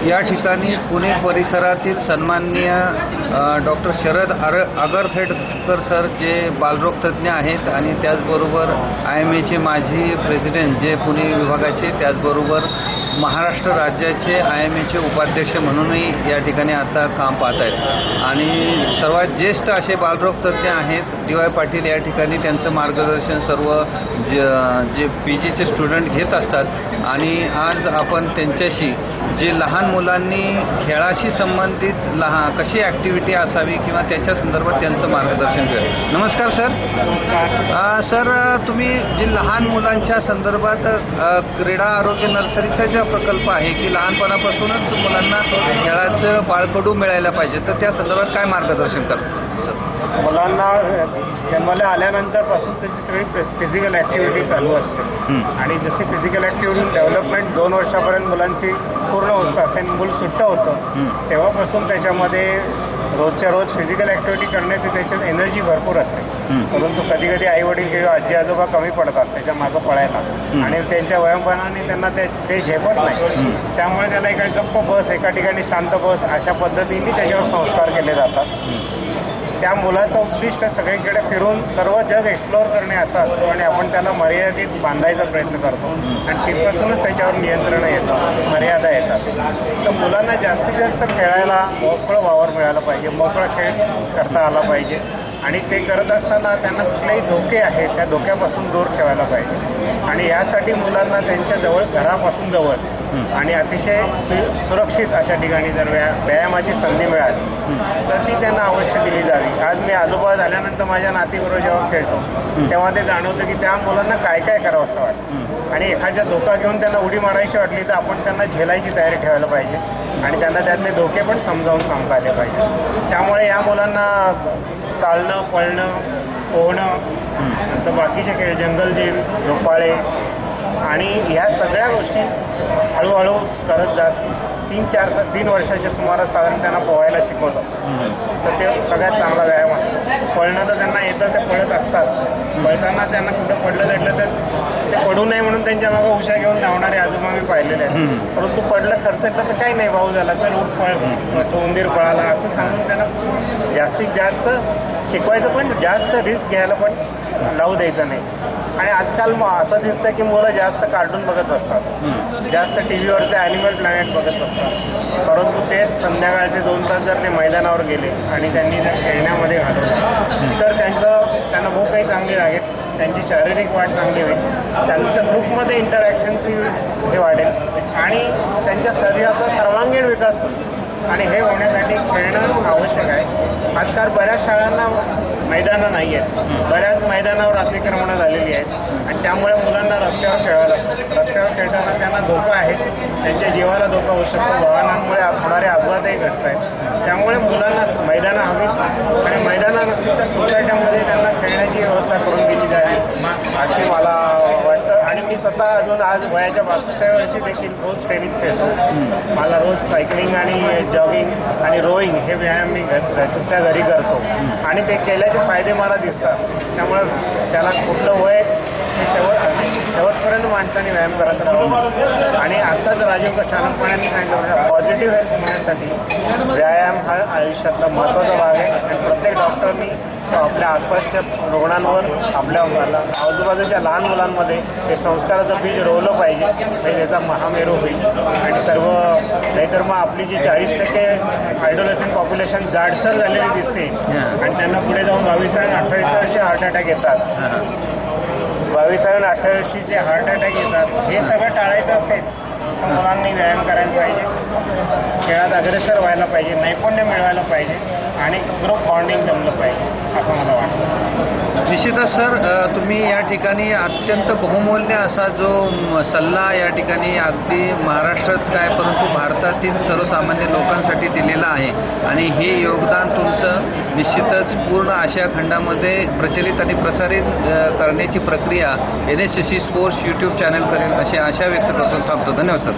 या ठिकाणी पुणे परिसरातील सन्माननीय डॉक्टर शरद आगरफेडकर सर जे बालरोगतज्ञ आहेत आणि त्याचबरोबर IMAचे माजी प्रेसिडेंट जे पुणे विभागाचे, त्याचबरोबर महाराष्ट्र राज्याचे IMAचे उपाध्यक्ष म्हणूनही या ठिकाणी आता काम पाहत आहेत आणि सर्वात ज्येष्ठ असे बालरोगतज्ञ आहेत DY पाटील या ठिकाणी त्यांचं मार्गदर्शन सर्व जे PGचे स्टुडंट घेत असतात आणि आज आपण त्यांच्याशी जे लहान मुलांनी खेळाशी संबंधित कशी ॲक्टिव्हिटी असावी किंवा त्याच्या संदर्भात त्यांचं मार्गदर्शन करेल. नमस्कार सर. नमस्कार सर, तुम्ही जे लहान मुलांच्या संदर्भात क्रीडा आरोग्य नर्सरीचा जो प्रकल्प आहे की लहानपणापासूनच मुलांना खेळाचं बाळकडू मिळायला पाहिजे, तर त्या संदर्भात काय मार्गदर्शन करतो सर? मुलांना जन्माला आल्यानंतरपासून त्यांची सगळी फिजिकल ॲक्टिव्हिटी चालू असते आणि जशी फिजिकल ॲक्टिव्हिटी डेव्हलपमेंट 2 वर्षापर्यंत मुलांची पूर्ण होत असते, मूल सुट्ट होतं तेव्हापासून त्याच्यामध्ये रोजच्या रोज फिजिकल ॲक्टिव्हिटी करण्याची त्याच्यात एनर्जी भरपूर असते. परंतु कधी कधी आईवडील किंवा आजी आजोबा कमी पडतात त्याच्या मागं पळायला आणि त्यांच्या वयोमानाने त्यांना ते झेपत नाही. त्यामुळे त्याला एका गप्प बस, एका ठिकाणी शांत बस अशा पद्धतीने त्याच्यावर संस्कार केले जातात. त्या मुलाचं उद्दिष्ट सगळीकडे फिरून सर्व जग एक्सप्लोअर करणे असं असतो आणि आपण त्याला मर्यादित बांधायचा प्रयत्न करतो आणि तिथपासूनच त्याच्यावर नियंत्रण येतं, मर्यादा येतात. तर मुलांना जास्तीत जास्त खेळायला मोकळं वावर मिळालं पाहिजे, मोकळा खेळ करता आला पाहिजे आणि ते करत असताना त्यांना कुठलेही धोके आहेत त्या धोक्यापासून दूर ठेवायला पाहिजे आणि यासाठी मुलांना त्यांच्या जवळ, घरापासून जवळ आणि अतिशय सुरक्षित अशा ठिकाणी जर व्यायामाची संधी मिळाली तर ती त्यांना अवश्य दिली जावी. आज मी आजोबा झाल्यानंतर माझ्या नातीबरोबर जेव्हा खेळतो तेव्हा ते जाणवतं की त्या मुलांना काय काय करावं असं वाटतं आणि एखाद्या धोका घेऊन त्यांना उडी मारायची वाटली तर आपण त्यांना झेलायची तयारी ठेवायला पाहिजे आणि त्यांना त्यातले धोके पण समजावून सांगता आले पाहिजे. त्यामुळे या मुलांना चालणं, पळणं, पोहणं, तर बाकीचे खेळ, जंगलजीव, झोपाळे आणि ह्या सगळ्या गोष्टी हळूहळू करत जात 3 वर्षाच्या सुमारास साधारण त्यांना पोहायला शिकवलं तर ते सगळ्यात चांगला व्यायाम असतो. पळणं तर त्यांना येतं, ते पळत असतात. पळताना त्यांना कुठं पडलं तर ते पडू नये म्हणून त्यांच्या मागं उशा घेऊन धावणारे आजोबा मी पाहिलेले आहेत. परंतु पडलं, खरचटलं तर काही नाही, भाऊ झाला, चल उठ पळ, तो उंदीर पळाला असं सांगून त्यांना जास्तीत जास्त शिकवायचं पण जास्त रिस्क घ्यायला पण लावू द्यायचं नाही. आणि आजकाल असं दिसतं की मुलं जास्त कार्टून बघत असतात, जास्त TVवरचे ॲनिमल प्लॅनेट बघत असतात. परंतु तेच संध्याकाळचे 2 तास जर ते मैदानावर गेले आणि त्यांनी जर खेळण्यामध्ये घालवलं तर त्यांना भूकही चांगली लागेल, त्यांची शारीरिक वाढ चांगली होईल, त्यांच्या ग्रुपमध्ये इंटरॅक्शनची हे वाढेल आणि त्यांच्या शरीराचा सर्वांगीण विकास होईल. आणि हे होण्यासाठी खेळणं आवश्यक आहे. आजकाल बऱ्याच शाळांना मैदानं नाही आहेत, बऱ्याच मैदानावर अतिक्रमणं झालेली आहेत आणि त्यामुळे मुलांना रस्त्यावर खेळावं लागतं. रस्त्यावर खेळताना त्यांना धोका आहे, त्यांच्या जीवाला धोका होऊ शकतो, वाहनांमुळे होणारे अपघातही घडत आहेत. त्यामुळे मुलांना मैदानं हवीत आणि मैदानं नसतील तर सोसायट्यामध्ये त्यांना खेळण्याची व्यवस्था करून दिली जावी अशी मला वाटतं. आणि मी स्वतः अजून आज वयाच्या 62व्या वर्षी देखील रोज टेनिस खेळतो. मला रोज सायकलिंग आणि जॉगिंग आणि रोईंग हे व्यायाम मी त्या घरी करतो आणि ते केल्याचे फायदे मला दिसतात. त्यामुळे त्याला कुठलं वय हे शेवटपर्यंत माणसाने व्यायाम करत राहावं. आणि आत्ताच राजीव चाणक्यपणाने सांगितलं पॉझिटिव्ह हेल्थ होण्यासाठी व्यायाम हा आयुष्यातला महत्त्वाचा भाग आहे आणि प्रत्येक डॉक्टरनी आपल्या आसपासच्या रुग्णांवर, आपल्या आजूबाजूच्या लहान मुलांमध्ये हे संस्काराचं बीज रोवलं पाहिजे म्हणजे त्याचा महामेरू होईल आणि सर्व. नाहीतर मग आपली जी 40% ॲडोलेसंट पॉप्युलेशन जाडसर झालेली दिसते आणि त्यांना पुढे जाऊन 22 आणि 28 वर्षी हार्ट अटॅक येतात. 22 आणि 28 वर्षीचे हार्ट अटॅक येतात. हे सगळं टाळायचं असेल तर मुलांनी व्यायाम करायला पाहिजे, खेळात अग्रेसर व्हायला पाहिजे, नैपुण्य मिळवायला पाहिजे आणि ग्रुप बॉन्डिंग जमलं पाहिजे असं मला वाटतं. निश्चितच सर, तुम्ही या ठिकाणी अत्यंत बहुमूल्य असा जो सल्ला या ठिकाणी अगदी महाराष्ट्रच काय परंतु भारतातील सर्वसामान्य लोकांसाठी दिलेला आहे आणि हे योगदान तुमचं निश्चितच पूर्ण आशिया खंडामध्ये प्रचलित आणि प्रसारित करण्याची प्रक्रिया NSSC स्पोर्ट्स YouTube चॅनल करेल अशी आशा व्यक्त करतो. थांबतो. धन्यवाद सर.